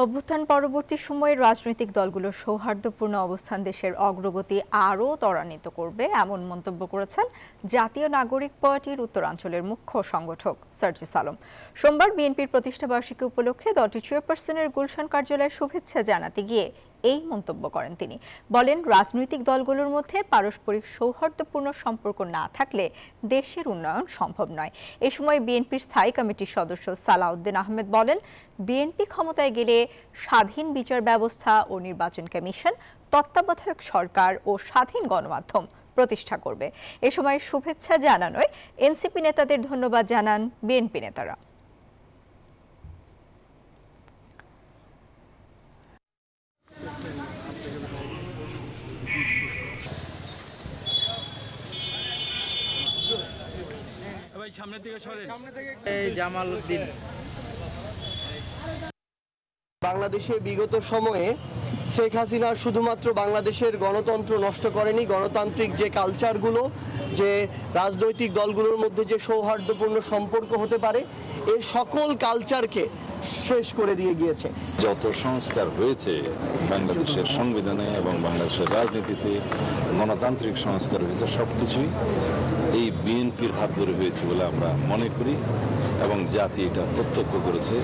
অভ্যুত্থান পরবর্তী সময়ে রাজনৈতিক দলগুলোর সৌহার্দ্যপূর্ণ অবস্থান দেশের অগ্রগতি আরও ত্বরান্বিত করবে এমন মন্তব্য করেছেন জাতীয় নাগরিক পার্টির উত্তরাঞ্চলের মুখ্য সংগঠক সার্জিস আলম। সোমবার বিএনপির প্রতিষ্ঠাবার্ষিকী উপলক্ষে দলটির চেয়ারপারসনের গুলশান কার্যালয়ে শুভেচ্ছা জানাতে গিয়ে এই মন্তব্য করেন তিনি। বলেন, রাজনৈতিক দলগুলোর মধ্যে পারস্পরিক সৌহার্দ্যপূর্ণ সম্পর্ক না থাকলে দেশের উন্নয়ন সম্ভব নয়। এ সময় বিএনপির স্থায়ী কমিটির সদস্য সালাউদ্দিন আহমেদ বলেন, বিএনপি ক্ষমতায় গেলে স্বাধীন বিচার ব্যবস্থা ও নির্বাচন কমিশন, তত্ত্বাবধায়ক সরকার ও স্বাধীন গণমাধ্যম প্রতিষ্ঠা করবে। এ সময় শুভেচ্ছা জানানোয় এনসিপি নেতাদের ধন্যবাদ জানান বিএনপি নেতারা। বাংলাদেশে বিগত সময়ে শেখ হাসিনা শুধুমাত্র বাংলাদেশের গণতন্ত্র নষ্ট করেনি, গণতান্ত্রিক যে কালচারগুলো, যে রাজনৈতিক দলগুলোর মধ্যে যে সৌহার্দ্যপূর্ণ সম্পর্ক হতে পারে, এই সকল কালচারকে শেষ করে দিয়ে গিয়েছে। যত সংস্কার হয়েছে বাংলাদেশের সংবিধানে এবং বাংলাদেশের রাজনীতিতে, গণতান্ত্রিক সংস্কার হয়েছে, সবকিছুই এই বিএনপির হাত ধরে হয়েছে বলে আমরা মনে করি এবং জাতি এটা প্রত্যক্ষ করেছে।